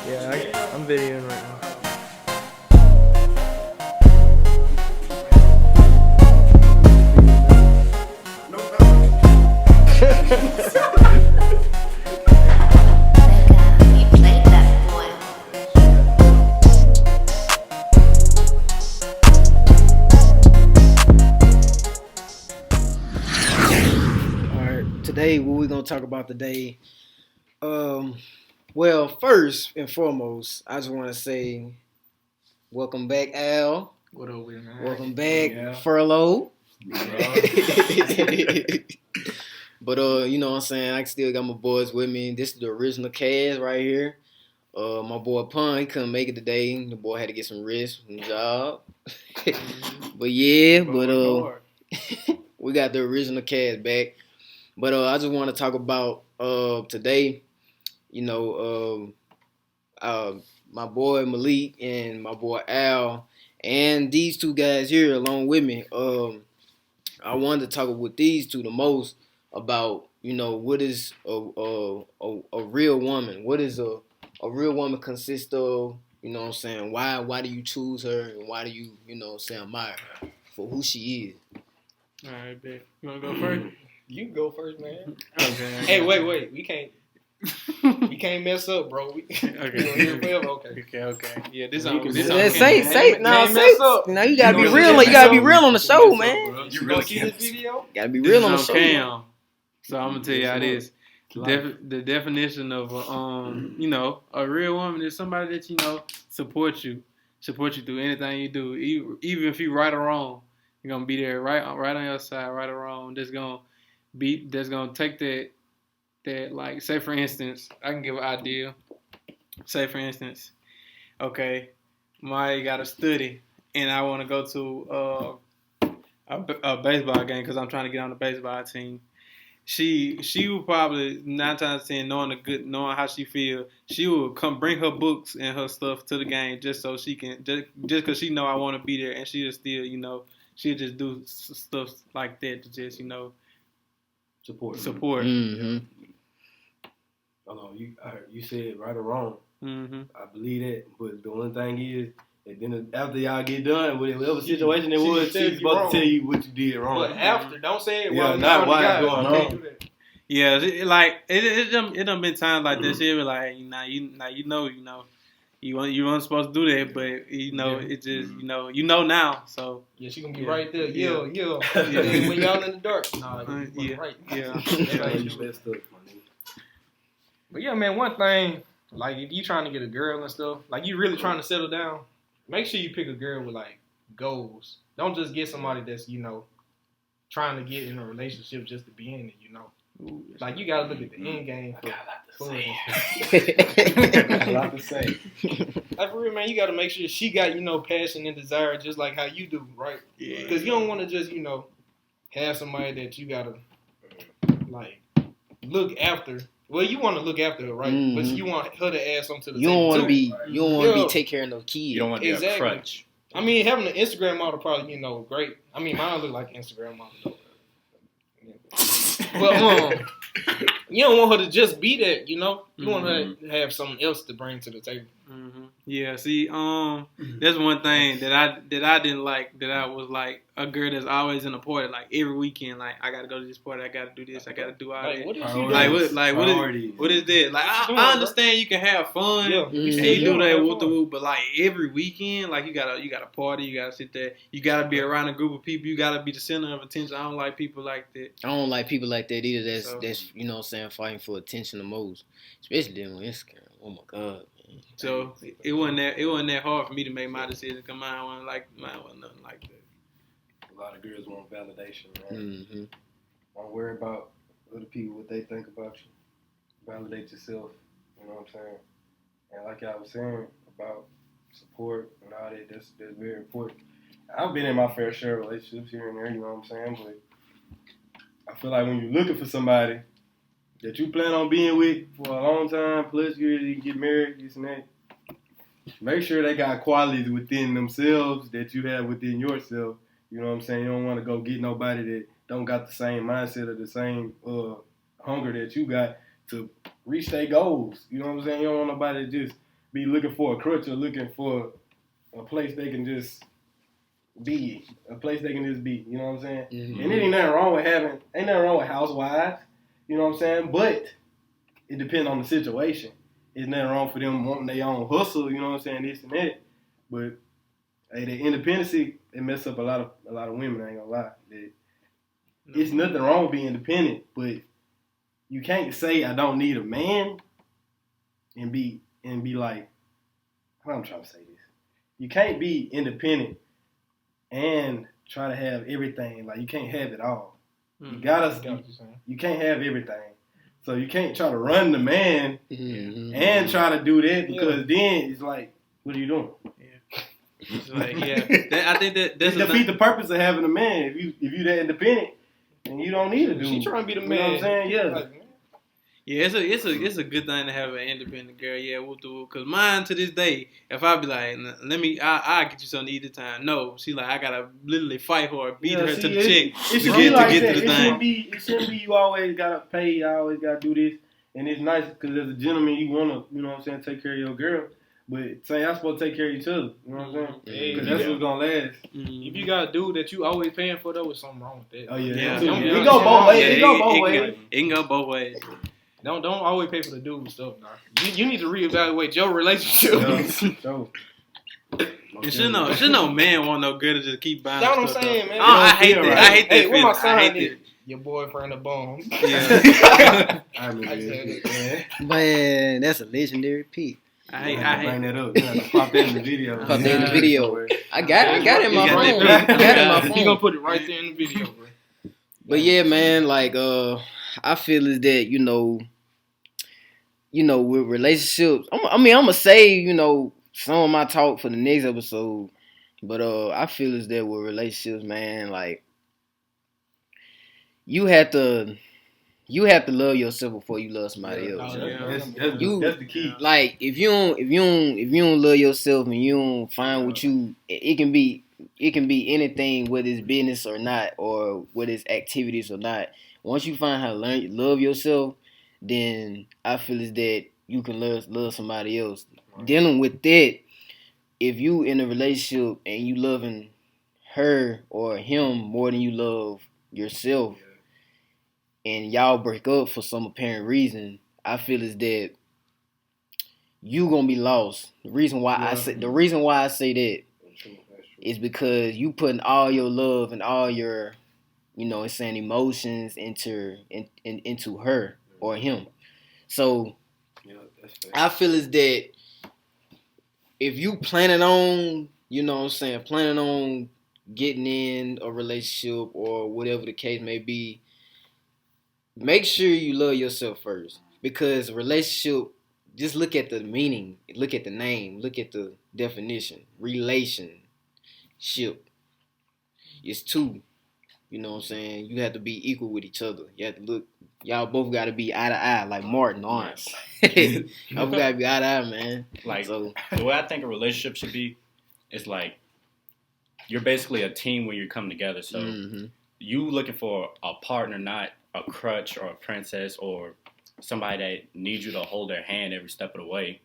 Yeah, I'm videoing right now. Alright, today what we're gonna talk about today. Well, first and foremost, I just wanna say welcome back, Al. What up with man? Welcome back, Furlough. But you know what I'm saying, I still got my boys with me. This is the original cast right here. My boy Pun, he couldn't make it today. The boy had to get some rest from the job. But yeah, we got the original cast back. But I just want to talk about today. You know, my boy Malik and my boy Al, and these two guys here along with me. I wanted to talk with these two the most about, you know, what is a real woman. What is a real woman consist of? You know what I'm saying? Why do you choose her, and why do you know what I'm saying, admire her for who she is? All right, bet. You wanna go first? You can go first, man. Okay. Hey, wait. We can't mess up, bro. Okay. Yeah, this on. Say now you gotta be real. You gotta be real on the show, man. You really see this video? Gotta be real on the show. Cam. So I'm gonna tell you how this. The definition of you know, a real woman is somebody that, you know, support you through anything you do, even if you right or wrong. You're gonna be there right on your side, right or wrong. That's gonna take that, like, say for instance, I can give an idea. Say for instance, okay, I got to study and I want to go to a baseball game because I'm trying to get on the baseball team. She would probably 9 times out of 10, knowing how she feel, she will come bring her books and her stuff to the game just so she can just because she know I want to be there, and she'll still, you know, she'll just do stuff like that to just, you know, support. Mm-hmm. You said right or wrong. Mm-hmm. I believe that, but the only thing is, and then after y'all get done with whatever situation it was, she's supposed to tell you what you did wrong. But after, don't say it. Yeah, not why it's going on. Yeah, it done been times like this. She be like, you know, you weren't supposed to do that, but you know, it just, you know now. So yeah, she gonna be right there. Yeah. When y'all in the dark, right. Yeah. But yeah, man, one thing, like, if you trying to get a girl and stuff, like, you really trying to settle down, make sure you pick a girl with, like, goals. Don't just get somebody that's, you know, trying to get in a relationship just to be in it, you know. Like, you gotta look at the end game. I got a lot to say. Like, for real, man, you gotta make sure she got, you know, passion and desire just like how you do, right? Yeah. Because you don't want to just, you know, have somebody that you gotta, like, look after. Well, you want to look after her, right? Mm-hmm. But you want her to add something to the You don't want to be. right? You don't want to be take care of no kids. You don't want to be a crutch. I mean, having an Instagram model probably, you know, great. I mean, mine look like an Instagram model. But you don't want her to just be that, you know. You want her to have something else to bring to the table. Mm-hmm. Yeah. See, that's one thing that I didn't like. That I was like a girl that's always in a party, like every weekend. Like, I gotta go to this party. I gotta do this. I gotta do all that. What is what is that? Like, I understand you can have fun. Yeah. And you do that with the whoop, but like every weekend, like you gotta party. You gotta sit there. You gotta be around a group of people. You gotta be the center of attention. I don't like people like that. I don't like people like that either. That's you know what I'm saying, fighting for attention the most, especially on Instagram. Oh my God. So it wasn't that hard for me to make my decision. Cause mine wasn't nothing like that. A lot of girls want validation, man. Mm-hmm. Don't worry about other people, what they think about you. Validate yourself. You know what I'm saying? And like I was saying about support and all that, that's very important. I've been in my fair share of relationships here and there, you know what I'm saying? But I feel like when you're looking for somebody that you plan on being with for a long time, plus you get married, this and that, make sure they got qualities within themselves that you have within yourself. You know what I'm saying? You don't want to go get nobody that don't got the same mindset or the same hunger that you got to reach their goals. You know what I'm saying? You don't want nobody to just be looking for a crutch or looking for a place they can just be, a place they can just be. You know what I'm saying? Mm-hmm. And it ain't nothing wrong with housewives. You know what I'm saying? But it depends on the situation. It's nothing wrong for them wanting their own hustle. You know what I'm saying? This and that. But hey, the independency, it mess up a lot of women. I ain't gonna lie. It's nothing wrong with being independent, but you can't say I don't need a man and be like, how I'm trying to say this. You can't be independent and try to have everything. Like, you can't have it all. You can't have everything. So you can't try to run the man and try to do that, because then it's like, what are you doing? It's like, I think that's defeat the purpose of having a man. If you that independent, and you don't need a dude. She trying to be the man. You know what I'm saying? Yeah. Like, yeah, it's a good thing to have an independent girl. Yeah, because mine to this day, if I be like, I'll get you something to eat this time. No, she like, I gotta literally fight her, beat her to the chick to get to the thing. It shouldn't be you always gotta pay, I always gotta do this. And it's nice because as a gentleman, you wanna, you know what I'm saying, take care of your girl. But say I'm supposed to take care of each other. You know what I'm saying? Because that's what's gonna last. If you got a dude that you always paying for, though, there's something wrong with that. Oh yeah. It go both ways. It can go both ways. Don't always pay for the dude stuff. Nah. You need to reevaluate your relationship. You should know man want no girl to just keep buying. That's what I'm saying, man. I hate that. I hate that. Hey, where my son I hate that. Your boyfriend a bum. Yeah. I remember that. Man, that's a legendary peak. I hate bring that up. You have to pop that in the video. Pop that in the video. I got it in my phone. I got it in my phone. You gonna put it right there in the video, bro. But yeah, man, like I feel is that, you know, with relationships, I'm gonna say, you know, some of my talk for the next episode. But I feel is that with relationships, man, like you have to love yourself before you love somebody else. That's the key. Like if you don't love yourself and you don't find what you, it can be anything, whether it's business or not, or whether it's activities or not. Once you find how to love yourself, then I feel is that you can love somebody else. Right. Dealing with that, if you in a relationship and you loving her or him more than you love yourself, and y'all break up for some apparent reason, I feel is that you gonna be lost. The reason why I say that is because you putting all your love and all your, you know, it's saying emotions into her or him. So I feel is that if you planning on, you know what I'm saying, planning on getting in a relationship or whatever the case may be, make sure you love yourself first. Because a relationship, just look at the meaning, look at the name, look at the definition. Relationship. It's two. You know what I'm saying? You have to be equal with each other. You have to look, y'all both got to be eye to eye, like Martin Lawrence. Y'all got to be eye to eye, man. Like, so, the way I think a relationship should be is like, you're basically a team when you come together. So, you looking for a partner, not a crutch or a princess or somebody that needs you to hold their hand every step of the way.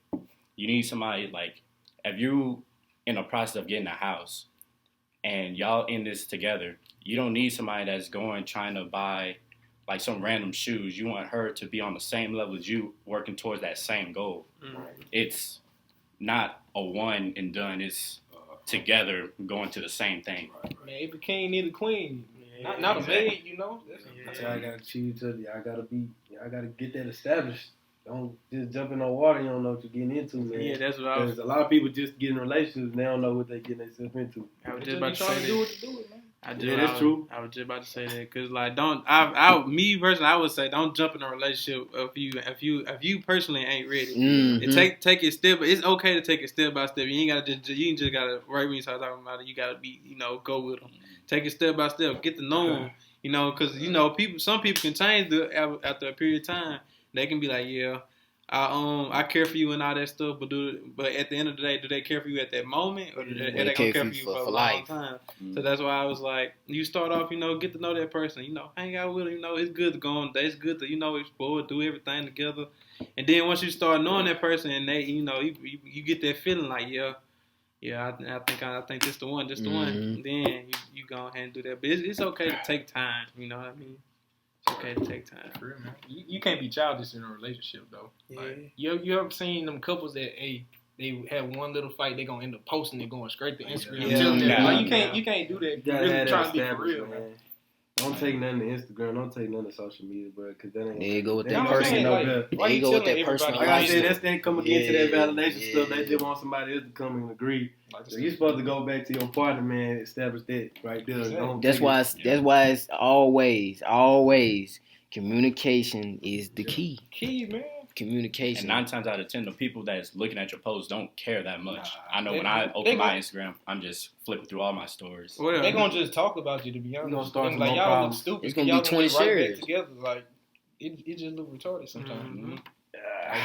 You need somebody, like, if you in the process of getting a house and y'all in this together, you don't need somebody that's trying to buy like some random shoes. You want her to be on the same level as you, working towards that same goal. It's not a one and done. It's together going to the same thing. Man, if a king need a queen, not a maid, you know. That's why I gotta choose each other. I gotta get that established. Don't just jump in the water. You don't know what you're getting into, man. Yeah, that's what I was. Because a lot of people just get in relationships and they don't know what they're getting themselves into. I was just about to say that. That's true. I was just about to say that because, like, me personally, I would say don't jump in a relationship if you personally ain't ready. And take it step. It's okay to take it step by step. You ain't just gotta right when you start talking about it. You gotta be, you know, go with them. Take it step by step. Get to know them. You know, because you know some people can change after a period of time. They can be like, yeah, I care for you and all that stuff, but at the end of the day, do they care for you at that moment, or are they gonna care for you for a long time? Mm-hmm. So that's why I was like, you start off, get to know that person, hang out with them, it's good to go on dates, it's good to explore, do everything together, and then once you start knowing that person, and they, you get that feeling like, yeah, I think this the one, the one. And then you go ahead and do that, but it's okay to take time, you know what I mean? It's okay to take time. For real, man. You can't be childish in a relationship, though. Yeah. Like, you ever seen them couples that, they have one little fight, they gonna end up posting it, going straight to Instagram. You can't do that. You really trying to be for real, man. Don't take nothing to Instagram. Don't take nothing to social media, bro. Cause that ain't. There you go with that person. There you go with that person. Like I said, that's they coming into that validation stuff. They just want somebody else to come and agree. So you're supposed to go back to your partner, man. Establish that right there. That's why it's always communication is the key. Key, man. Communication. And 9 times out of 10, the people that's looking at your posts don't care that much. I know when I open my Instagram, I'm just flipping through all my stories. Well, they're gonna just talk about you, to be honest. Like y'all look stupid. It's gonna be 20 shares right together. Like it just look retarded sometimes. Mm-hmm.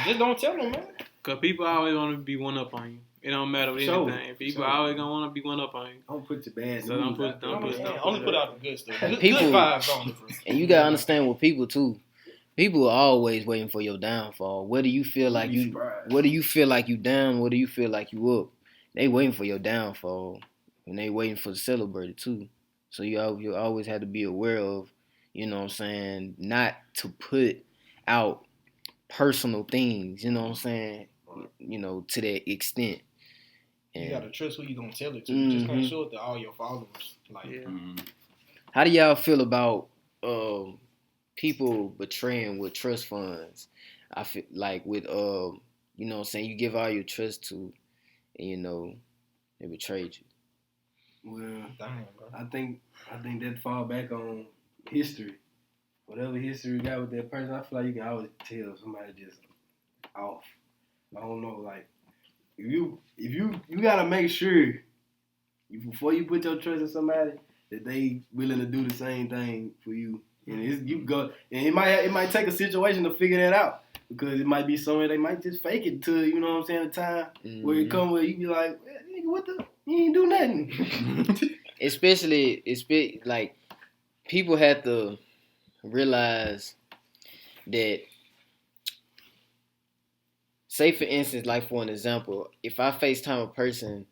Just don't tell them, man. Cause people always want to be one up on you. It don't matter with anything. People always gonna want to be one up on you. Don't put your bad. So don't put only put out the good stuff. Good vibes on it. And you gotta understand with people too. People are always waiting for your downfall. Whether you feel like you down, whether you feel like you up, they waiting for your downfall, and they waiting for to celebrate it too. So you always have to be aware of, not to put out personal things, to that extent. And you gotta trust who you gonna tell it to. You just can't show it to all your followers. How do y'all feel about people betraying with trust funds? I feel like with you give all your trust to, and they betrayed you. Well, I think that fall back on history. Whatever history you got with that person, I feel like you can always tell somebody just off. I don't know, like if you gotta make sure before you put your trust in somebody that they willing to do the same thing for you. And it might take a situation to figure that out, because it might be somewhere they might just fake it to, the time where it come where you be like, nigga, what the, you ain't do nothing. especially like people have to realize that, say for instance, like for an example, if I FaceTime a person,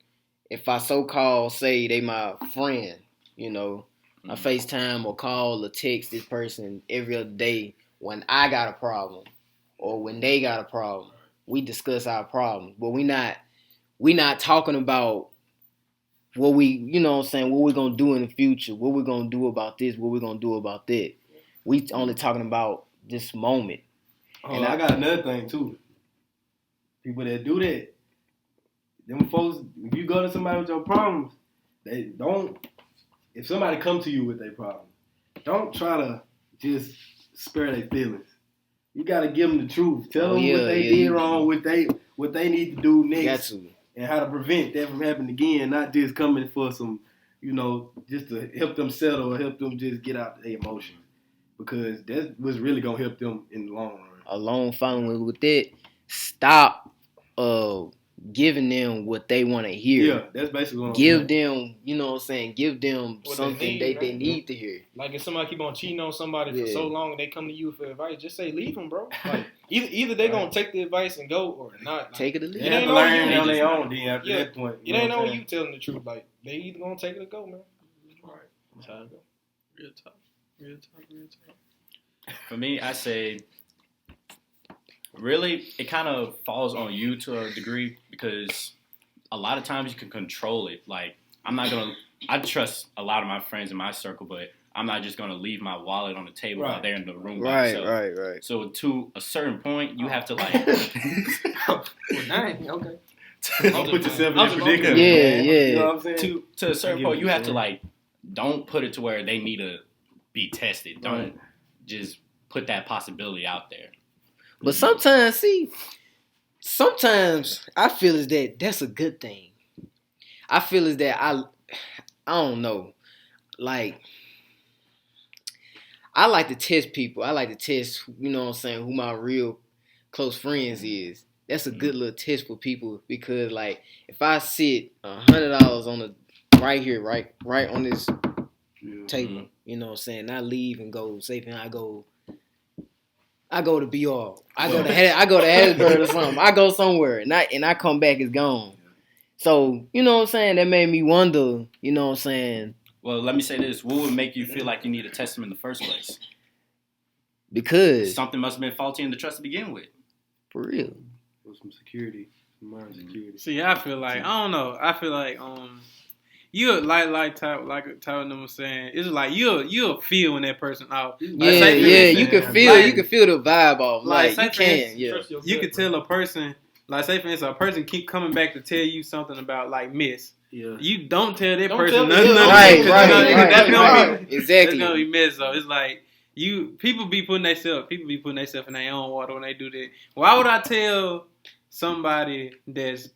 if I so-called say they my friend, I FaceTime or call or text this person every other day when I got a problem or when they got a problem. We discuss our problems, but we not talking about what what we're gonna do in the future, what we're gonna do about this, what we're gonna do about that. We only talking about this moment. And I got another thing too. People that do that, them folks, if you go to somebody with your problems, they don't. If somebody come to you with their problem, don't try to just spare their feelings. You gotta give them the truth. Tell them what they did wrong, what they need to do next, and how to prevent that from happening again. Not just coming for some, just to help them settle or help them just get out their emotions, because that's what's really gonna help them in the long run. Along following with that, stop giving them what they want to hear. Yeah, that's basically what I'm saying. Give them what something they need to hear. Like if somebody keep on cheating on somebody for so long and they come to you for advice, just say leave them, bro. Like either they gonna take the advice and go or not. Like, take it or leave it. They have to learn on their own then after that point. It ain't on you telling the truth. Like they either gonna take it or go, man. All right, that's how it go. Real talk. For me, I say, really, it kind of falls on you to a degree, because a lot of times you can control it. Like, I trust a lot of my friends in my circle, but I'm not just going to leave my wallet on the table while they're in the room by themselves. Right. So to a certain point, you have to like... okay. Don't put yourself in a predicament. Yeah. You know what I'm saying? To a certain point, you have to like, don't put it to where they need to be tested. Don't just put that possibility out there. But sometimes I feel as that's a good thing. I feel as that I don't know. Like, I like to test people. I like to test, who my real close friends is. That's a good little test for people because, like, if I sit $100 on the right here, right on this table, you know what I'm saying? I leave and go safe, and I go to BR. I go to Hattiesburg or something. I go somewhere, and I come back, it's gone. So, you know what I'm saying? That made me wonder, you know what I'm saying? Well, let me say this. What would make you feel like you need to test him in the first place? Because something must have been faulty in the trust to begin with. For real. Some security. Some minor security. See, I feel like, I don't know. I feel like, you like Tyler was saying, it's like you'll feel when that person out. Like, you can feel the vibe off. Like you can, you can tell a person. Like, say for instance, a person keep coming back to tell you something about like Miss. Yeah. You don't tell that person nothing. Right. Exactly. That's gonna be Miss. So it's like people be putting themselves in their own water when they do that. Why would I tell somebody that's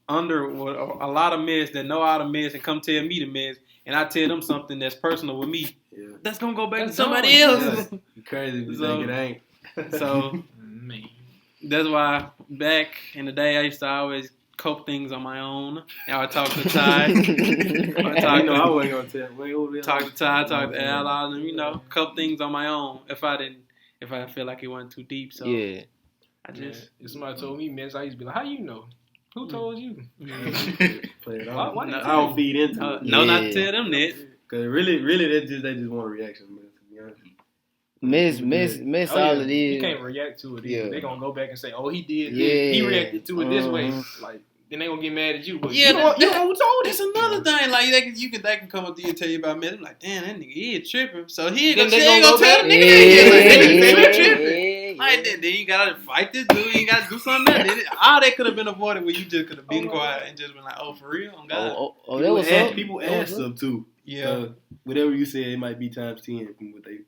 under a lot of mess that know how to mess and come tell me to mess, and I tell them something that's personal with me? Yeah. That's gonna go back to somebody else. You crazy if you think it ain't. So that's why back in the day I used to always cope things on my own. And I would talk to Ty. I wasn't gonna tell. Talk to Ty, talk to Al, and cope things on my own if I feel like it wasn't too deep. So yeah. If somebody told me mess, I used to be like, how you know? Who told you? Play it off. I don't feed into it. No, not to tell them that. Because really, they just want a reaction, man, to be honest. Miss all it is. You can't react to it. Yeah. They're going to go back and say, oh, he did this. He reacted to it this way. Like, then they going to get mad at you. But you know who told It's another thing. Like, they can come up to you and tell you about me. I'm like, damn, that nigga, he tripping. So he ain't going to tell the nigga. Like, tripping. Like, then you gotta fight this dude. You gotta do something else. All that could have been avoided where you just could have been quiet and just been like, "Oh, for real, on God." That was up. People ask stuff too. Yeah, whatever you say, it might be times 10 from what they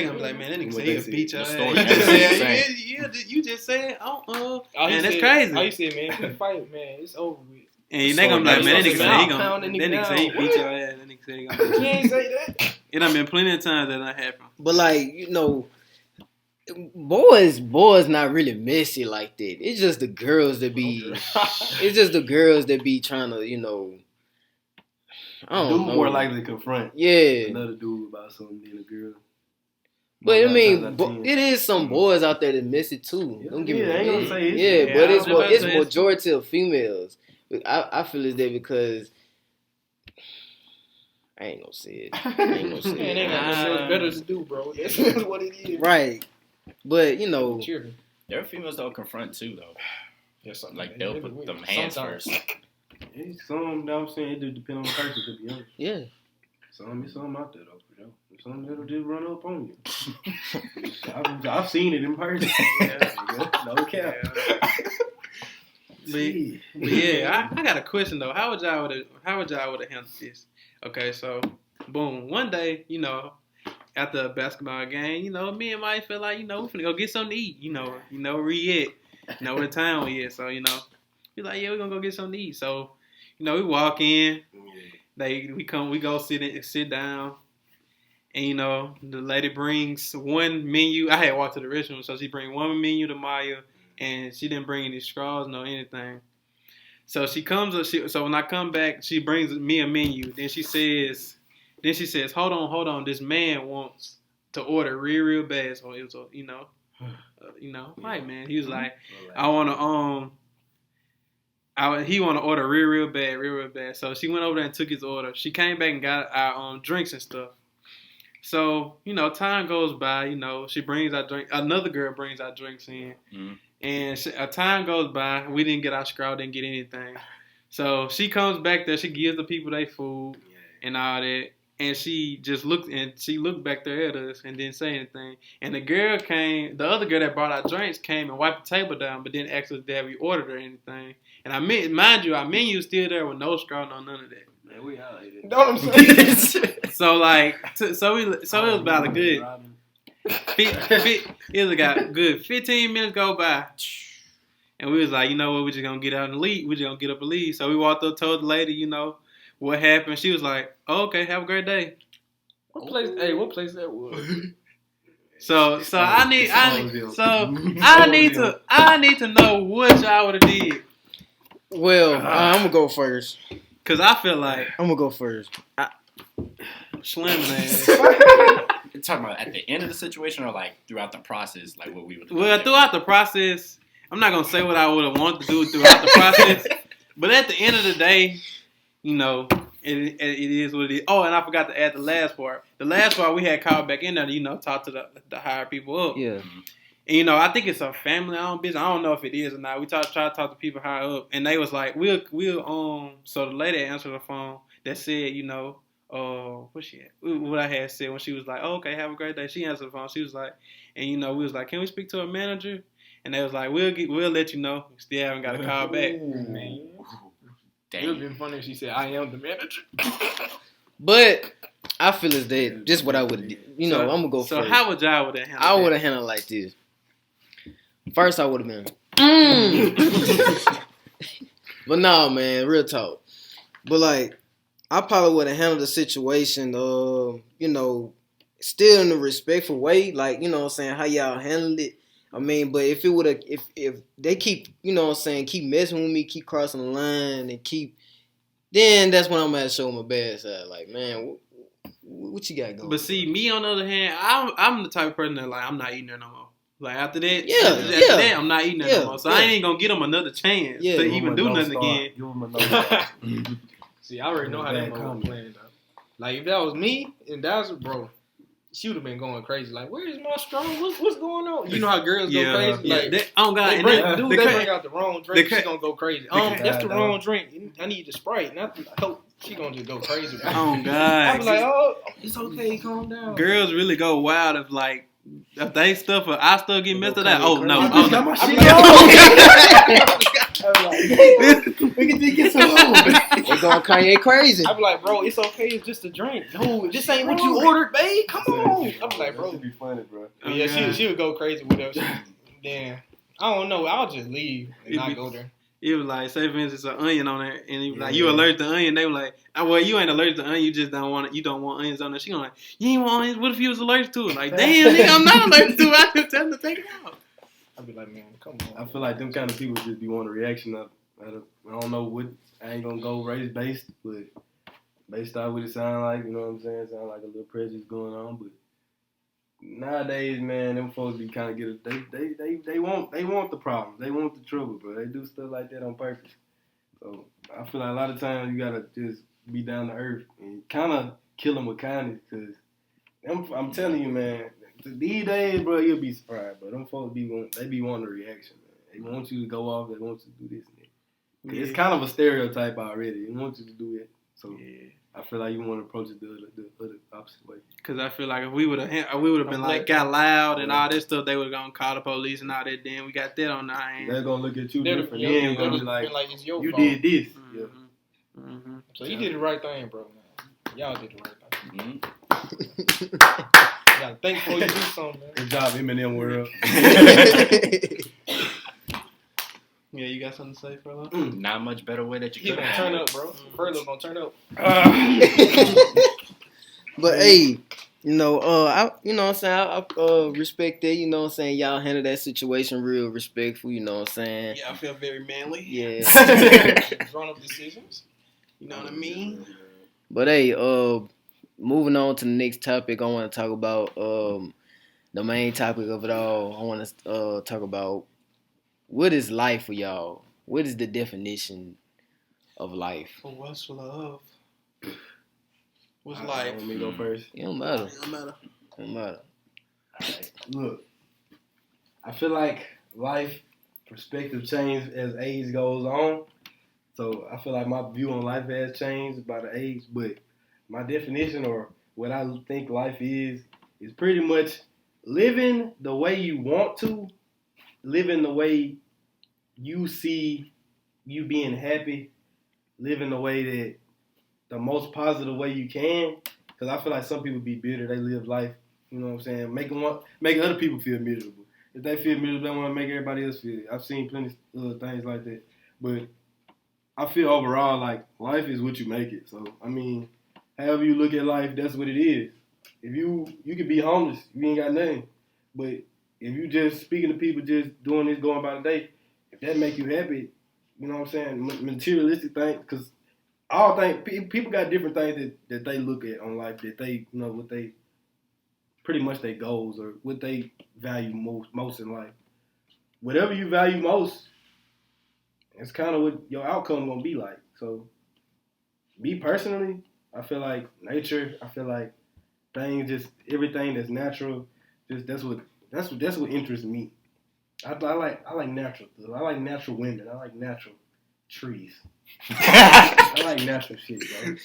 gonna be like, man, that nigga say he'll beat your ass. You just said, man, that's crazy. How you say, man, if you fight, man, it's over with. And they gonna be like, man, that nigga say he beat your ass. That nigga say he gonna. You ain't say that. It done been plenty of times that done happened. But like, boys not really messy like that. It's just the girls that be trying to, I don't know. More likely to confront another dude about something than a girl. But I mean, it is some boys out there that miss it too. Don't get me wrong. I ain't gonna say it. Yeah, but it's majority of females. I feel it's that because I ain't gonna say it. Man, ain't got nothing better to do, bro. That's what it is. Right. But there are females that'll confront too, though. Yeah, something like they'll put them hands first. Some, I'm saying, it do depend on the person, to be honest. Yeah. Some out there though, for sure. Some that'll just run up on you. I've seen it in person. No cap. But yeah, I got a question though. How would y'all would have handled this? Okay, so boom, one day, after a basketball game, me and Mike feel like, we finna go get something to eat. Where we at? Where the town we at. So, we like, yeah, we gonna go get something to eat. So, we walk in, we go sit down, and the lady brings one menu. I had walked to the restaurant, so she bring one menu to Maya, and she didn't bring any straws, no anything. So she comes up. So when I come back, she brings me a menu. Then she says, hold on. This man wants to order real bad. So it was, right, man. He was like, I want to, he want to order real bad. So she went over there and took his order. She came back and got our drinks and stuff. So, time goes by, she brings our drink. Another girl brings our drinks in. Mm-hmm. And time goes by. We didn't get our scroll, didn't get anything. So she comes back there. She gives the people their food and all that. And she just looked back there at us and didn't say anything. And the other girl that brought our drinks came and wiped the table down, but didn't ask us that we ordered or anything. And mind you, our menu's still there with no straw, no none of that. Man, we out here. Know what I'm saying? So it was about a good. It was a good 15 minutes go by, and we was like, we're just gonna get out and leave. We're just gonna get up and leave. So we walked up, told the lady, what happened. She was like, oh, okay, have a great day. What place that was? So I need to know what y'all would have did. Well, I'm gonna go first. Cause I feel like I'm gonna go first. Slim man. You're talking about at the end of the situation or like throughout the process, like what we would. Well, throughout the process, I'm not gonna say what I would have wanted to do throughout the process, but at the end of the day, you know, it is what it is. Oh, and I forgot to add the last part. The last part we had called back in there to, you know, talk to the higher people up. Yeah. And, you know, I think it's a family-owned business. I don't know if it is or not. We try to talk to people higher up, and they was like, we'll so the lady answered the phone that said, you know, what she had? What I had said when she was like, oh, okay, have a great day. She answered the phone. She was like, and, you know, we was like, can we speak to a manager? And they was like, we'll let you know. Still haven't got a call back. Man. It would have been funny if she said, I am the manager. But I feel as that just what I would, you know, I'm gonna go so first. So how would y'all would have handled I would have handled it like this. First, I would have been, but no, man, real talk. But like, I probably would have handled the situation, you know, still in a respectful way, like, you know what I'm saying, how y'all handled it. I mean, but if it would have, if they keep, you know what I'm saying, keep messing with me, keep crossing the line, and then that's when I'm gonna show my bad side. Like, man, what you got going? But see, me on the other hand, I'm the type of person that like I'm not eating there no more. Like after that, after that, I'm not eating there no more. So I ain't gonna give them another chance to even do nothing again. Give them a See, I already know how that was playing though. Like if that was me and that was bro, she would have been going crazy. Like, where's my straw? What's going on? You know how girls go crazy. Like, oh God, they bring out the wrong drink. She gonna go crazy. That's the wrong drink. I need the Sprite. Not the Coke. She gonna just go crazy. Oh God. I was like, oh, it's okay. Calm down. Girls really go wild if like. If they stuff, I still get messed up. Oh no! We can think it's so low. They going Kanye crazy. I be like, bro, it's okay. It's just a drink. No, this ain't what you ordered, babe. Come on. I be like, bro. That should be funny, bro. Yeah, she would go crazy with us. Then I don't know. I'll just leave and not go there. It was like, say for instance, an onion on there, and he was like, you allergic to onion? They were like, well, you ain't allergic to onion, you just don't want onions on there. She gonna like, you ain't want onions? What if you was allergic to it? Like, damn, nigga, I'm not allergic to it. I just tell them to take it out. I'd be like, man, come on. I feel like them kind of people just be wanting a reaction up. I don't know what, I ain't gonna go race based, but based on what it sound like, you know what I'm saying? Sound like a little prejudice going on, but nowadays, man, them folks be kind of they want the problems. They want the trouble, bro. They do stuff like that on purpose. So I feel like a lot of times you gotta just be down to earth and kind of kill them with kindness. Cause I'm telling you, man, these days, bro, you'll be surprised. But them folks be wanting a reaction, man. They want you to go off. They want you to do this and that. Yeah. It's kind of a stereotype already. They want you to do it. So I feel like you want to approach it the opposite way. Cause I feel like if we would have been like got loud and all this stuff, they would have gone call the police and all that. Then we got that on our hands. They're gonna look at you different. They're gonna be like it's your you fault. did this. Mm-hmm. Yeah. Mm-hmm. So you did the right thing, bro. Y'all did the right thing. Mm-hmm. You gotta think before you do something, man. Good job, Eminem world. Yeah, you got something to say, Furlough? Not much better way that you He could gonna have. turn up, bro. Furlough gonna turn up. But hey, you know, I respect that. You know what I'm saying? Y'all handle that situation real respectful. You know what I'm saying? Yeah, I feel very manly. Yeah. Grown up decisions. You know what I mean? But hey, moving on to the next topic, I want to talk about the main topic of it all. I want to talk about what is life for y'all. What is the definition of life? For what's love? What's life? Let me go first. It don't matter. It don't matter. It don't matter. Right. Look, I feel like life perspective changes as age goes on. So I feel like my view on life has changed by the age, but my definition or what I think life is pretty much living the way you want to, living the way you see you being happy, living the way that the most positive way you can. Because I feel like some people be bitter. They live life, you know what I'm saying, making other people feel miserable. If they feel miserable, they want to make everybody else feel it. I've seen plenty of things like that. But I feel overall like life is what you make it. So, I mean, however you look at life, that's what it is. If you could be homeless, you ain't got nothing. But if you just speaking to people, just doing this, going about a day, if that make you happy, you know what I'm saying? Materialistic things, because all things, people got different things that they look at on life, that they, you know, what they, pretty much their goals or what they value most in life. Whatever you value most, it's kind of what your outcome gonna be like. So, me personally, I feel like nature. I feel like things, just everything that's natural. Just that's what interests me. I like natural stuff. I like natural women. I like natural trees. I like natural shit, bro.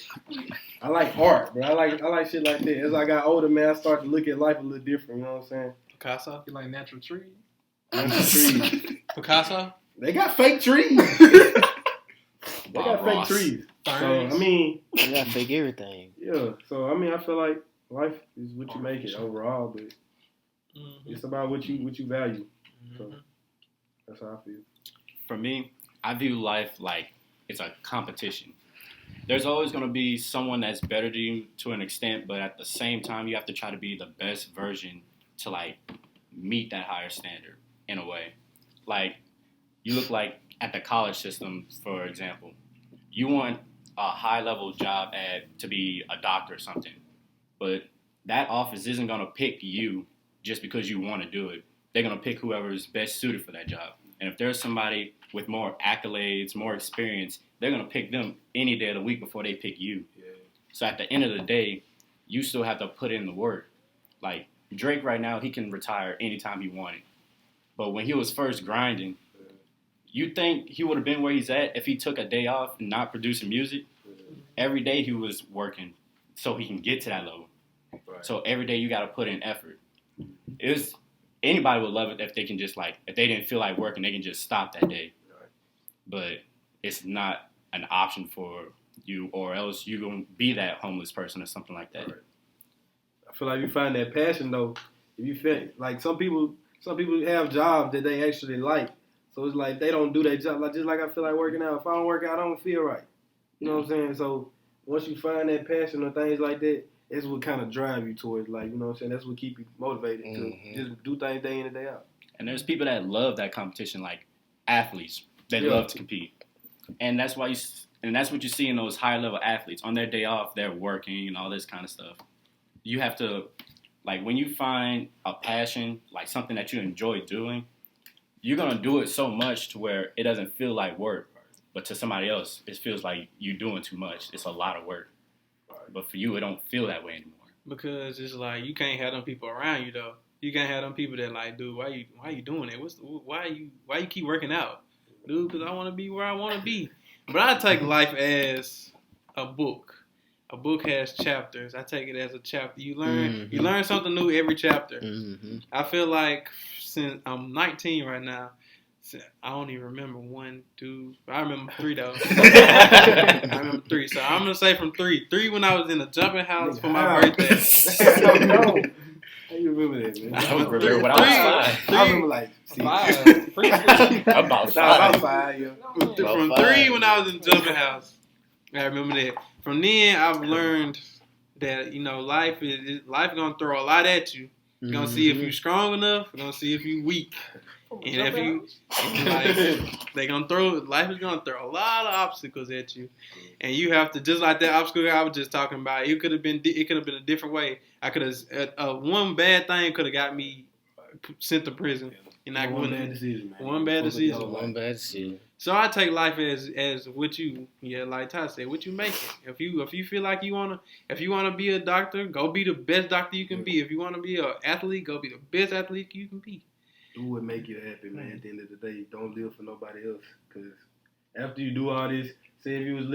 I like art, bro. I like shit like that. As I got older, man, I started to look at life a little different. You know what I'm saying? Picasso? You like natural trees? Natural trees. Picasso? They got fake trees. They got fake Ross. trees. So, Thanks. I mean, You gotta fake everything. yeah. So, I mean, I feel like life is what you make it overall, but it's about what you value. So, that's how I feel. For me, I view life like it's a competition. There's always going to be someone that's better than you to an extent, but at the same time, you have to try to be the best version to, like, meet that higher standard in a way. Like, you look like at the college system, for example, you want a high-level job to be a doctor or something, but that office isn't going to pick you just because you want to do it. They're going to pick whoever is best suited for that job. And if there's somebody with more accolades, more experience, they're going to pick them any day of the week before they pick you. Yeah. So at the end of the day, you still have to put in the work. Like, Drake right now, he can retire anytime he wanted. But when he was first grinding, you think he would have been where he's at if he took a day off and not producing music? Every day he was working so he can get to that level. Right. So every day you got to put in effort. Anybody would love it if they can just, like, if they didn't feel like working, they can just stop that day. Right. But it's not an option for you, or else you're going to be that homeless person or something like that. Right. I feel like you find that passion, though. If you feel like some people have jobs that they actually like. So it's like they don't do their job. Like, just like I feel like working out. If I don't work out, I don't feel right. You know what I'm saying? So once you find that passion or things like that, it's what kind of drive you towards, like, you know what I'm saying? That's what keep you motivated to just do things day in and day out. And there's people that love that competition, like athletes. They love to compete. And that's why that's what you see in those high level athletes. On their day off, they're working and all this kind of stuff. You have to, like, when you find a passion, like something that you enjoy doing, you're going to do it so much to where it doesn't feel like work. But to somebody else, it feels like you're doing too much. It's a lot of work. But for you, it don't feel that way anymore. Because it's like you can't have them people around you though. You can't have them people that like, dude, why you doing it? Why you keep working out, dude? Because I want to be where I want to be. But I take life as a book. A book has chapters. I take it as a chapter. You learn something new every chapter. Mm-hmm. I feel like since I'm 19 right now. I don't even remember 1, 2. I remember 3 though. I remember 3. So I'm gonna say from 3. 3 when I was in the jumping house for my birthday. How you remember that, man? I don't remember when I was 5. I remember like 5. About 5. Yeah. From 3 when I was in the jumping house. I remember that. From then I've learned that, you know, life gonna throw a lot at you. You're gonna see if you're strong enough. You're gonna see if you're weak. And if you like, life is gonna throw a lot of obstacles at you, and you have to, just like that obstacle I was just talking about. It could have been a different way. I could have one bad thing could have got me sent to prison, and I one bad decision, man. One bad decision. So I take life as what you, like Ty said, what you make it. If you feel like you wanna be a doctor, go be the best doctor you can be. If you wanna be an athlete, go be the best athlete you can be. Do what make you happy, man. At the end of the day, don't live for nobody else. Because after you do all this, say if you was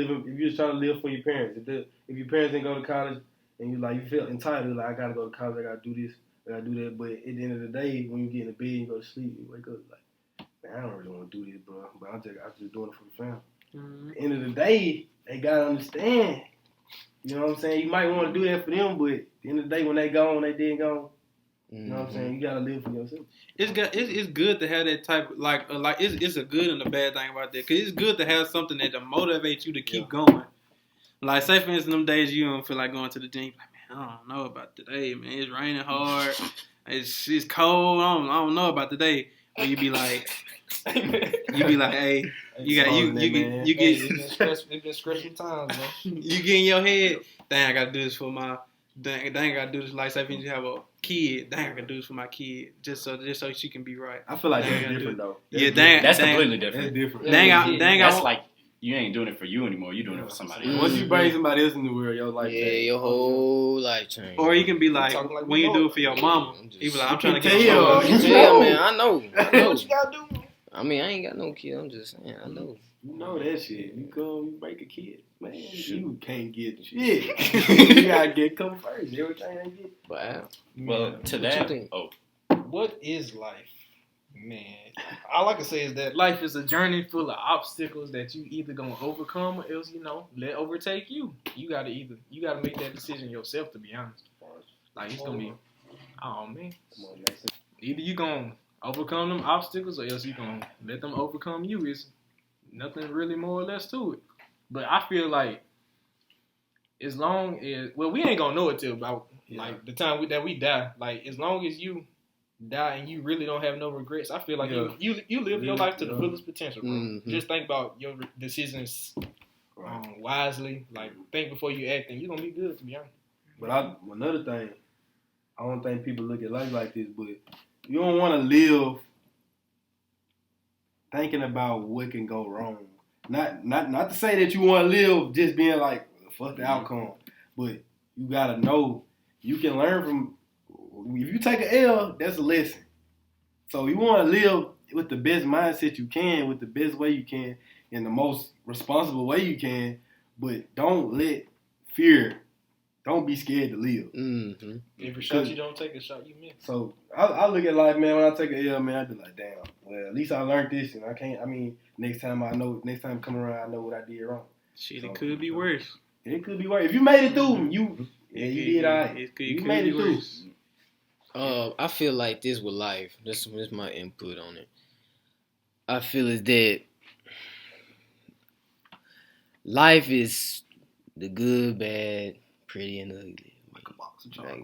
trying to live for your parents, if your parents didn't go to college and you feel entitled, like I gotta go to college, I gotta do this, I gotta do that. But at the end of the day, when you get in the bed and you go to sleep, you wake up like, man, I don't really want to do this, bro. But I'm just doing it for the family. Mm-hmm. At the end of the day, they gotta understand. You know what I'm saying? You might want to do that for them, but at the end of the day, when they gone, they dead gone. You know what I'm saying? You gotta live for yourself. It's good to have that type of, like it's a good and a bad thing about that. Cause it's good to have something that motivates you to keep going. Like, say for instance, them days you don't feel like going to the gym. Like, man, I don't know about today, man. It's raining hard. it's cold. I don't know about today. But you be like, hey, you get. It's been stressful times, man. You get in your head, dang, I gotta do this for my. Dang, I gotta do this. Like, say if you have a kid, dang, I gotta do this for my kid, just so she can be right. I feel like that's different though. That's completely different. That's different. That's like you ain't doing it for you anymore. You doing it for somebody else. Once you bring somebody else in the world, your life change. your whole life change. Or you can be like when you do it for your mama, you be like, I'm trying to get Yeah, man, I know. What you gotta do? I mean, I ain't got no kid. I'm just saying, I know. You know that shit. You come, you break a kid, man. You can't get shit. You gotta come first. Everything I get. Wow. Well, to that, what is life, man? All I can say is that life is a journey full of obstacles that you either gonna overcome or else let overtake you. You gotta make that decision yourself. To be honest, like it's gonna be, oh man, either you gonna overcome them obstacles or else you gonna let them overcome you. It's nothing really more or less to it. But I feel like as long as we ain't gonna know it till about like the time that we die. Like as long as you die and you really don't have no regrets, I feel like you live your life to the fullest potential, bro. Mm-hmm. Just think about your decisions wisely. Like think before you act, and you're gonna be good. To be honest. But another thing, I don't think people look at life like this, but you don't want to live thinking about what can go wrong. Not to say that you want to live just being like, fuck the outcome. But you got to know you can learn from, if you take an L, that's a lesson. So you want to live with the best mindset you can, with the best way you can, in the most responsible way you can. But don't let fear, don't be scared to live. Mm-hmm. Every shot you don't take, a shot you miss. So I look at life, man, when I take an L, man, I be like, damn, well, at least I learned this, and next time I come around, I know what I did wrong. Shit, it could be worse. It could be worse. If you made it through, you did all right. You made it through. I feel like this with life. This is my input on it. I feel is that life is the good, bad, pretty, and ugly. I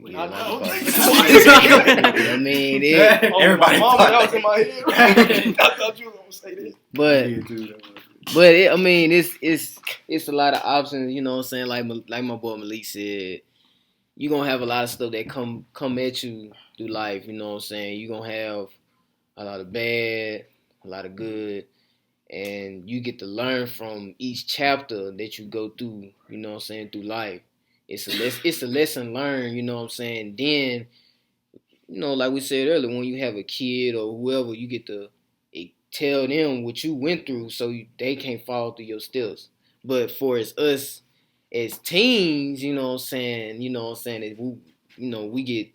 mean, everybody thought that was in my head. I thought you were gonna say this. But it's a lot of options. You know what I'm saying? Like my boy Malik said, you gonna have a lot of stuff that come at you through life. You know what I'm saying? You gonna have a lot of bad, a lot of good, and you get to learn from each chapter that you go through. You know what I'm saying? Through life. It's a lesson learned, you know what I'm saying? Then, like we said earlier, when you have a kid or whoever, you get to tell them what you went through so they can't fall through your steps. But for us as teens, you know what I'm saying, if we get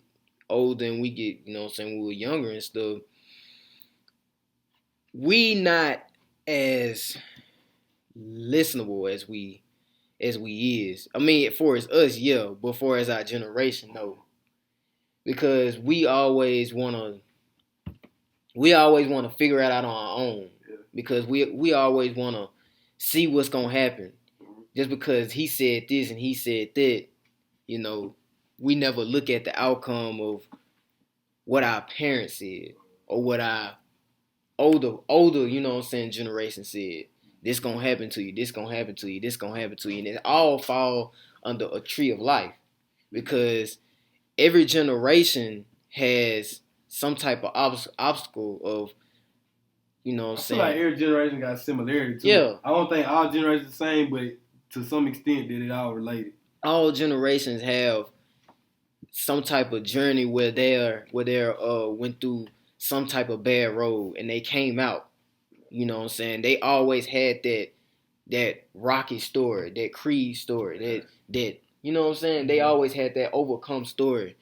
older and we get, when we're younger and stuff, we not as listenable as we is. I mean, for us, yeah, but for as our generation, no. Because we always wanna figure it out on our own. Because we always wanna see what's gonna happen. Just because he said this and he said that, we never look at the outcome of what our parents said or what our older, generation said. This gonna happen to you. This gonna happen to you. This gonna happen to you, and it all fall under a tree of life, because every generation has some type of obstacle of, I feel like every generation got similarity to it. I don't think all generations the same, but to some extent that it all related. All generations have some type of journey where they went through some type of bad road and they came out. You know what I'm saying? They always had that Rocky story, that Creed story, that you know what I'm saying? They always had that overcome story.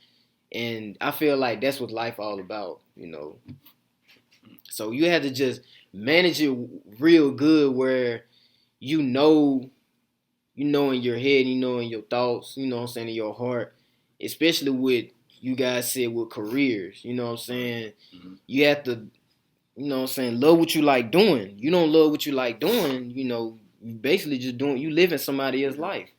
And I feel like that's what life all about, So you have to just manage it real good where in your head, in your thoughts, in your heart, especially with, you guys said, with careers, you know what I'm saying? Mm-hmm. You have to, love what you like doing. You don't love what you like doing, you basically just you living somebody else's life.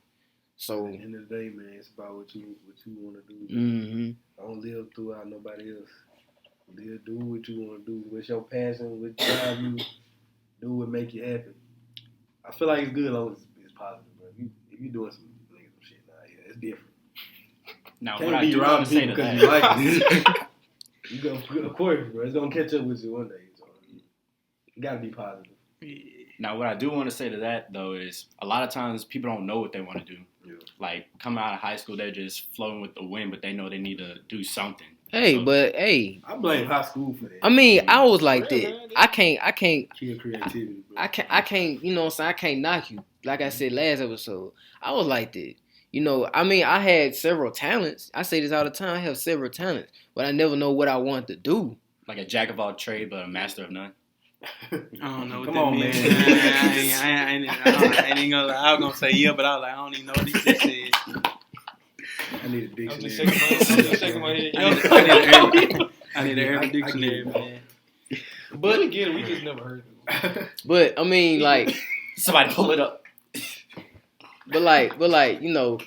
So at the end of the day, man, it's about what you want to do. mm-hmm. Don't live throughout nobody else. Do what you want to do. What's your passion? What drive you? Do what make you happy. I feel like it's good as long as it's positive, bro. If you doing some shit, yeah, it's different. Now, Can't what I be do want robbing to say people to because that, you like it. You go, of course, bro. It's gonna catch up with you one day. So you gotta be positive. now, what I do want to say to that though is a lot of times people don't know what they want to do. Yeah. Like coming out of high school, they're just flowing with the wind, but they know they need to do something. Hey, So, but hey, I blame high school for that. I mean, I was like Yeah, that. man. I can't. Kill creativity, bro. I can't, you know what I'm saying? I can't knock you. Like I said last episode, I was like that. You know, I mean, I had several talents. I say this all the time. I have several talents, but I never know what I want to do. like a jack of all trades, but a master of none. I don't know what Come that on, means. man. I ain't gonna lie. I was gonna say yeah, but I was like, I don't even know what he just said. I need a I'm just dictionary. shaking my head. I need a dictionary, man. But again, we just never heard it. But I mean, like, Somebody pull it up. but like, you know,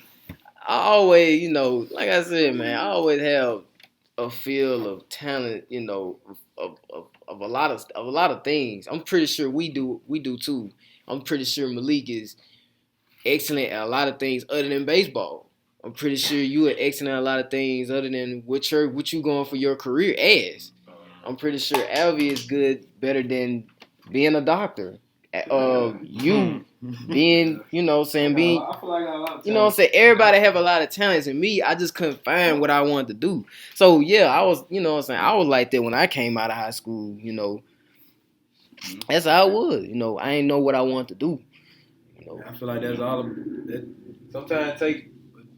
I always, you know, like I said, man, I always have a feel of talent, you know, of a lot of things. I'm pretty sure we do too. I'm pretty sure Malik is excellent at a lot of things other than baseball. I'm pretty sure you are excellent at a lot of things other than what you going for your career as. I'm pretty sure Alvie is better than being a doctor. You being, you know what I'm saying, being, I feel like I got a lot of you know what I'm saying, everybody have a lot of talents, and me, I just couldn't find what I wanted to do. So yeah, I was, you know what I'm saying, I was like that when I came out of high school, you know. That's how I was, you know. I ain't know what I wanted to do. You know. I feel like that's all. That sometimes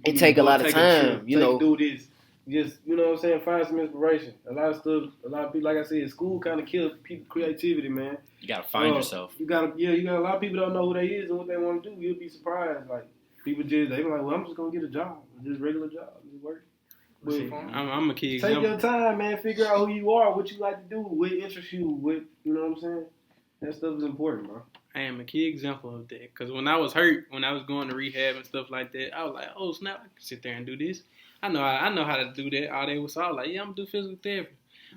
It take a lot of time, you know. Do this. Just, you know what I'm saying, find some inspiration. A lot of people, like I said, school kind of kills people creativity, man. You gotta find yourself. You got a lot of people don't know who they is and what they want to do. You'll be surprised. Like, people they be like, well, I'm just going to get a job. Just regular job. Just work. But I'm a kid. take your time, man. Figure out who you are, what you like to do, what interests you, you know what I'm saying? That stuff is important, bro. I am a key example of that. Because when I was hurt, when I was going to rehab and stuff like that, I was like, oh, snap, I can sit there and do this. I know how to do that all day. So I was like, yeah, I'm going to do physical therapy.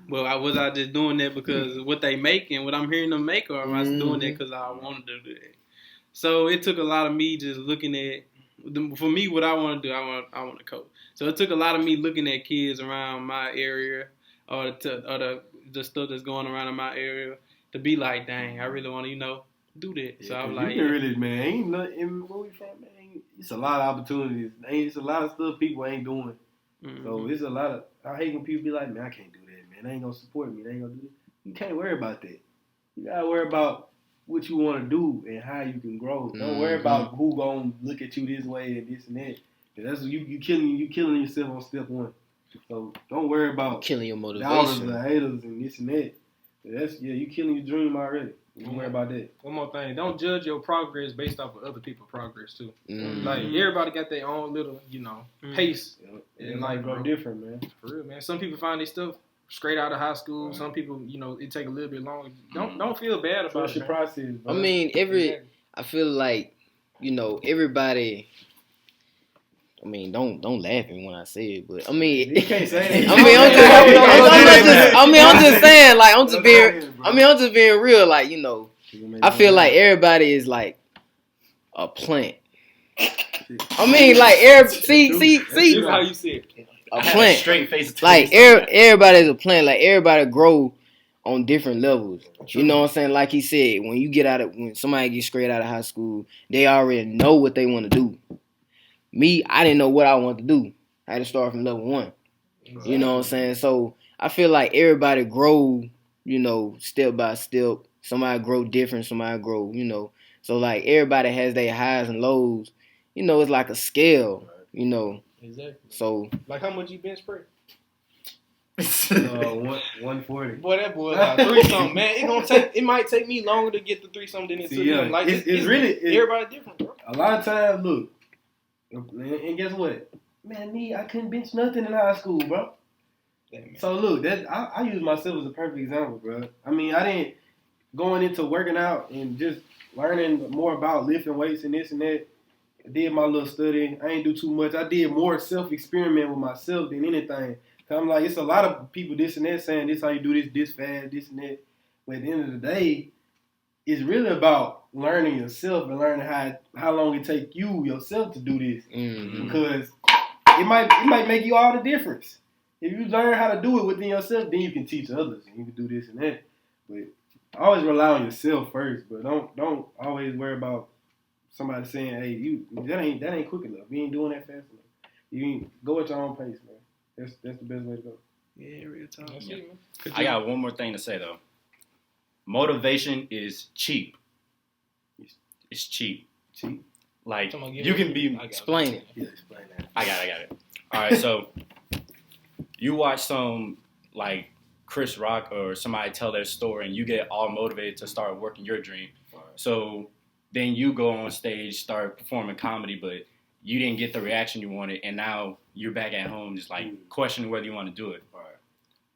But was I just doing that because of what they make and what I'm hearing them make, or am I doing that because I wanted to do that? So it took a lot of me just looking at, for me, what I want to do, I want to coach. So it took a lot of me looking at kids around my area or the stuff that's going around in my area to be like, dang, I really want to, do that. Yeah, so I'm you like, can really, man, ain't nothing, where we from, man? It's a lot of opportunities. It's a lot of stuff people ain't doing. mm-hmm. So it's a lot of, I hate when people be like, man, I can't do that, man. They ain't going to support me. They ain't going to do this. You can't worry about that. You got to worry about what you want to do and how you can grow. Don't worry about who going to look at you this way and this and that. That's you killing yourself on step one. So don't worry about killing your dollars motivation. and haters and this and that. You killing your dream already. Don't worry about that. One more thing. Don't judge your progress based off of other people's progress, too. Mm-hmm. Like, everybody got their own little, pace. And life grow different, man. For real, man. Some people find their stuff straight out of high school. Right. Some people, it take a little bit longer. Don't feel bad about it, your process, bro. I mean, I feel like, everybody. I mean, don't laugh at me when I say it, but I mean, you can't say it. I'm just saying, like, I'm just being real, like, I feel like everybody is like a plant. I mean, like, see, how you see it. A plant. Straight face. Like, everybody is a plant. Like, everybody grow on different levels. True. You know what I'm saying? Like he said, when somebody gets straight out of high school, they already know what they want to do. Me, I didn't know what I wanted to do. I had to start from level 1. Exactly. You know what I'm saying? So I feel like everybody grow, step by step. Somebody grow different, somebody grow, So like everybody has their highs and lows. It's like a scale, Exactly. So like how much you bench press? 140. Boy, that boy like 3-something, man. It might take me longer to get the 3-something than it took him. Like it's really everybody different, bro. A lot of times, look. And guess what? Man, I couldn't bench nothing in high school, bro. Damn, so look, I use myself as a perfect example, bro. I mean, I didn't going into working out and just learning more about lifting weights and this and that. I did my little study. I ain't do too much. I did more self-experiment with myself than anything. Cause I'm like, it's a lot of people this and that saying this how you do this fast, this and that. But at the end of the day, it's really about learning yourself and learning how long it take you yourself to do this. Mm-hmm. Because it might make you all the difference. If you learn how to do it within yourself, then you can teach others and you can do this and that. But always rely on yourself first. But don't always worry about somebody saying, "Hey, that ain't quick enough. You ain't doing that fast enough. You ain't go at your own pace, man. That's the best way to go." Yeah, real talk. Yeah. I got one more thing to say though. Motivation is cheap. It's cheap. Cheap. Like Come on, you can be. Explain it. Yeah, explain that. I got it. All right, so you watch some like Chris Rock or somebody tell their story, and you get all motivated to start working your dream. Right. So then you go on stage, start performing comedy, but you didn't get the reaction you wanted, and now you're back at home just like questioning whether you want to do it. Right.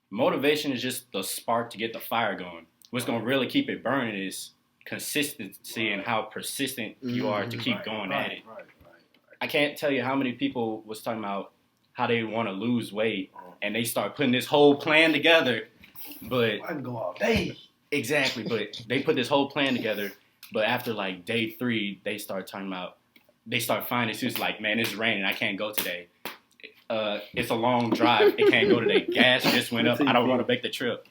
Motivation is just the spark to get the fire going. What's going to really keep it burning is consistency and how persistent you are to keep going at it. Right. I can't tell you how many people was talking about how they want to lose weight, and they start putting this whole plan together, but I can go all day. exactly, but they put this whole plan together, but after like day 3, they start finding excuses like, man, it's raining, I can't go today. It's a long drive, it can't go today. Gas just went up, I don't want to make the trip.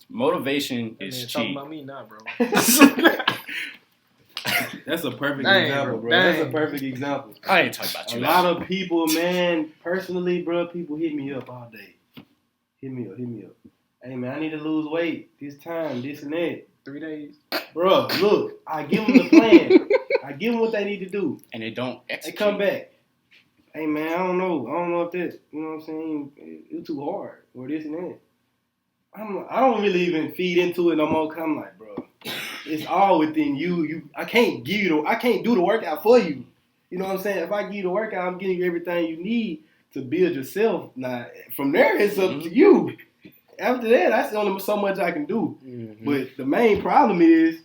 Motivation is Talking cheap. about me now, bro. That's a perfect Dang, example, bro. dang. That's a perfect example. I ain't talking about A you. lot of people, man, personally, bro, people hit me up all day. Hit me up. Hey, man, I need to lose weight this time, this and that. 3 days. Bro, look, I give them the plan. I give them what they need to do. And they don't They execute. come back. Hey, man, I don't know if this, you know what I'm saying, it's too hard or this and that. I don't really even feed into it no more. 'Cause I'm like, bro, it's all within you. I can't do the workout for you. You know what I'm saying? If I give you the workout, I'm giving you everything you need to build yourself. Now, from there, it's up to you. After that, that's only so much I can do. Mm-hmm. But the main problem is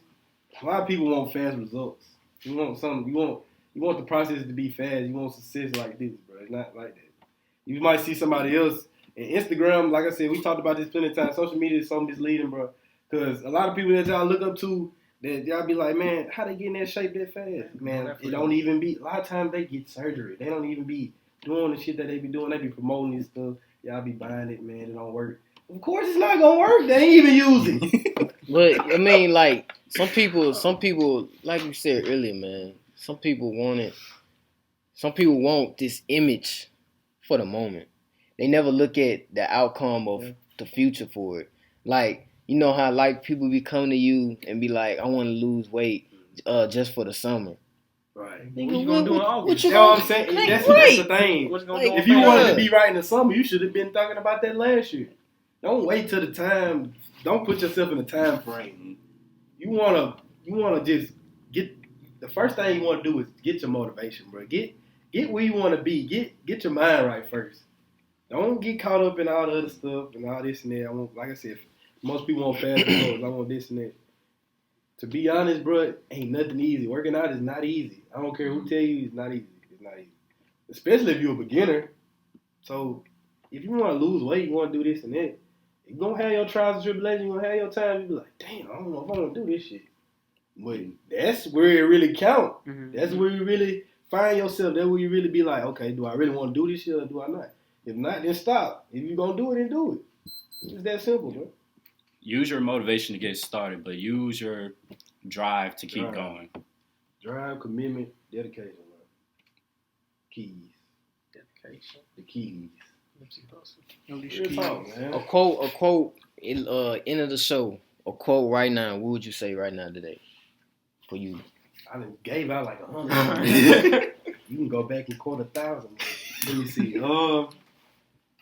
a lot of people want fast results. You want the process to be fast. You want success like this, bro. It's not like that. You might see somebody else. And Instagram, like I said, we talked about this plenty of times. Social media is so misleading, bro. Because a lot of people that y'all look up to, that y'all be like, man, how they get in that shape that fast? Man, it don't even be. A lot of times they get surgery. They don't even be doing the shit that they be doing. They be promoting this stuff. Y'all be buying it, man. It don't work. Of course it's not going to work. They ain't even use it. But I mean, like some people, like you said earlier, man. Some people want it. Some people want this image for the moment. They never look at the outcome of the future for it. Like, you know how like people be coming to you and be like, I want to lose weight just for the summer. Right. What you gonna do in August? You know what I'm saying? That's the thing. What you gonna do If in you May? wanted to be right in the summer, you should have been talking about that last year. Don't wait till the time. Don't put yourself in a time frame. You wanna just get the first thing you want to do is get your motivation, bro. Get where you want to be. Get your mind right first. Don't get caught up in all the other stuff and all this and that. Like I said, most people want fast results. I want this and that. To be honest, bro, ain't nothing easy. Working out is not easy. I don't care who tell you it's not easy. It's not easy. Especially if you're a beginner. So if you want to lose weight, you want to do this and that, you're going to have your trials and tribulations. You're going to have your time. You be like, damn, I don't know if I want to do this shit. But that's where it really counts. Mm-hmm. That's where you really find yourself. That's where you really be like, okay, do I really want to do this shit or do I not? If not, then stop. If you're going to do it, then do it. It's that simple, bro. Use your motivation to get started, but use your drive to keep going. Drive, commitment, dedication, bro. Keys. Dedication. The keys. Unleash Real keys. talk, man. A quote, end of the show. A quote right now. What would you say right now today? For you. I done gave out like 100. You can go back and quote 1,000. Let me see.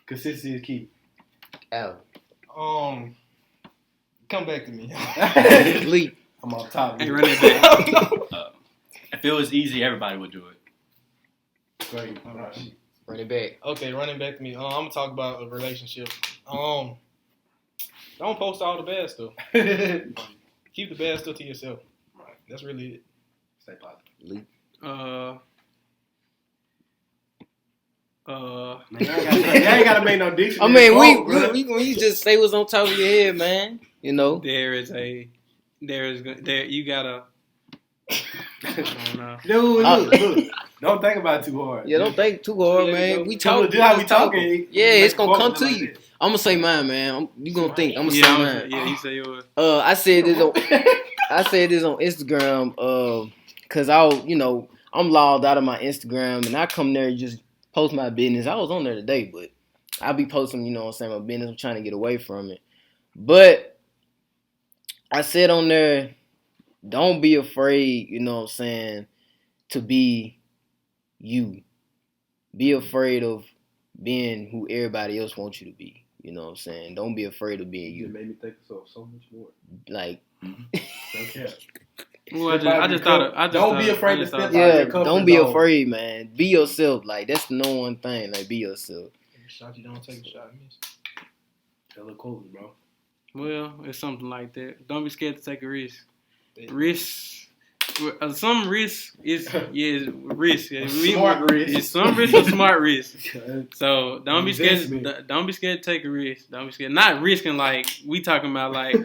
Consistency is key. Al. Come back to me. Leap. I'm on top. Hey, run it back. If it was easy, everybody would do it. Great. Run it back. Okay, running back to me. I'm gonna talk about a relationship. Don't post all the bad stuff. Keep the bad stuff to yourself. That's really it. Stay positive. Leap. Man, you ain't gotta make no dictionary. I mean, we just say what's on top of your head, man. You know. You gotta. I don't know. Dude, look. Don't think about it too hard. Yeah, don't think too hard, man. We talk. Just how we talking. Yeah, it's gonna come to you. I'm gonna say mine, man. You gonna think? I'm gonna say mine. Yeah, you say yours. I said this on Instagram. Cause I'm logged out of my Instagram and I come there and just post my business. I was on there today, but I'll be posting, my business. I'm trying to get away from it. But I said on there, don't be afraid, to be you. Be afraid of being who everybody else wants you to be. You know what I'm saying? Don't be afraid of being you. It made me think of so much more. Like, okay. Well, don't be afraid to step out of your comfort don't be zone. afraid, man. Be yourself. Like, that's the number one thing. Like, be yourself. Shot you don't take a shot, miss. Hella cool, bro. Well, it's something like that. Don't be scared to take a risk. Some risk is risk. Smart risk. Some risk or smart risk. So don't be scared. Don't be scared to take a risk. Don't be scared. Not risking like we talking about like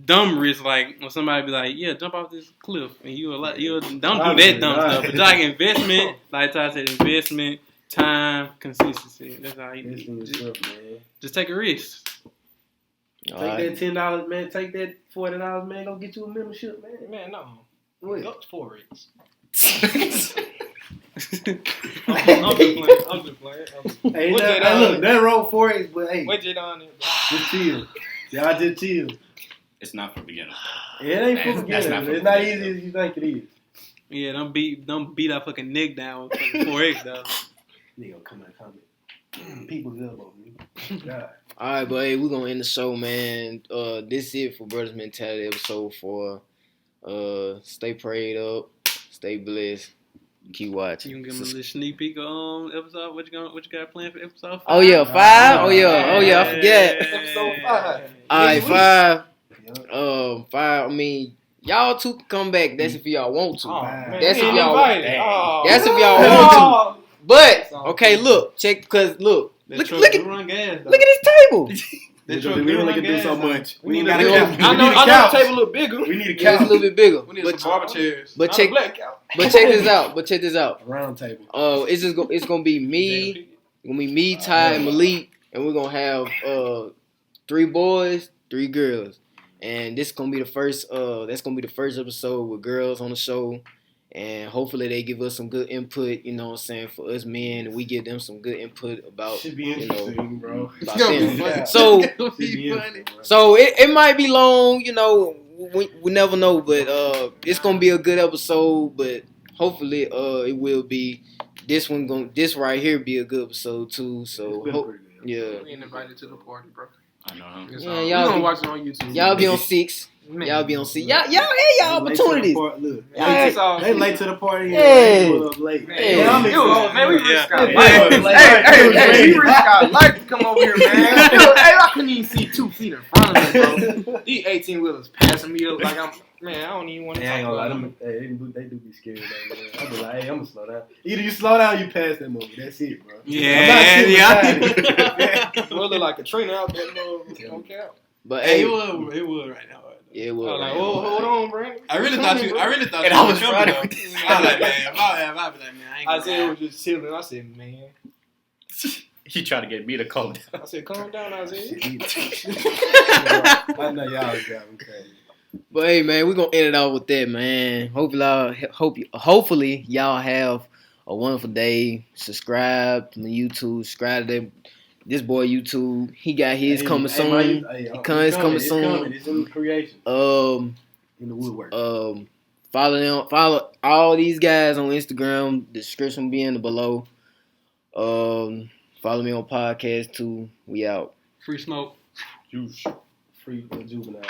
dumb risk. Like when somebody be like, yeah, jump off this cliff, and you don't do that dumb stuff. But like investment, like Ty said, investment, time, consistency. That's how you do it. Just take a risk. Take that $10, man. Take that $40, man. Go get you a membership, man. Man, no. What? Go to Forex. I'm just playing. Hey, look, that road Forex, but hey, Wait till on it. Just chill. Y'all just chill. It's not for beginners. It ain't for beginners. It's not easy as you think it is. Yeah, don't beat that fucking neck down with fucking Forex though. Nigga come and comment. People's elbow, nigga. God. All right, but hey, we're gonna end the show, man. This is it for Brothers Mentality episode 4. Stay prayed up, stay blessed, keep watching. You can give them a little sneak peek on episode. What you got planned for episode 5? Oh yeah, 5. Oh yeah, I forget. Episode 5. All right, 5. 5. I mean, y'all two can come back. That's if y'all want to. That's if y'all. That's if y'all want to. But okay, look, check because look at this table. We only can do so much. We need a couch. I know the table a little bigger. We need a couch. Yeah, it's a little bit bigger. We need some barber chairs. But check this out. Round table. It's gonna be me, Ty, and Malik, and we're gonna have 3 boys, 3 girls, and this gonna be the first. That's gonna be the first episode with girls on the show. And hopefully they give us some good input, you know what I'm saying, for us men, and we give them some good input about, should be interesting, bro. About them. So it might be long, we never know, but it's gonna be a good episode, but hopefully it will be. This right here be a good episode too. So yeah. We ain't invited to the party, bro. I know. Yeah, y'all gonna watch it on YouTube. Y'all be on 6. Y'all be on 6. Y'all had y'all opportunities. They late to the party. Yeah. Late. Man, we risk our life. Hey, we risk our life to come over here, man. Hey, I couldn't even see 2 feet in front of me, bro. These 18-wheelers passing me up like I don't even want to talk about them. They do be scared, man. I be like, hey, I'm gonna slow down. Either you slow down or you pass that movie. That's it, bro. Yeah. Well, look like Katrina out there, okay. But Hey, it would right now. Yeah, it was. Like, hold on, Brandon. I really thought you And were I was coming right. though. I was like, man, I'll be like, man, I ain't gonna Isaiah was just chilling. I said, man. He tried to get me to calm down. I said, calm down, Isaiah. I know y'all was driving crazy. But hey, man, we're gonna end it off with that, man. Hopefully y'all have a wonderful day. Subscribe to YouTube. Subscribe to this boy YouTube. He got his coming soon. It's coming soon. It's in creation. In the woodwork. Follow all these guys on Instagram. The description will be in the below. Follow me on podcast too. We out. Free smoke. Juice. Free juvenile.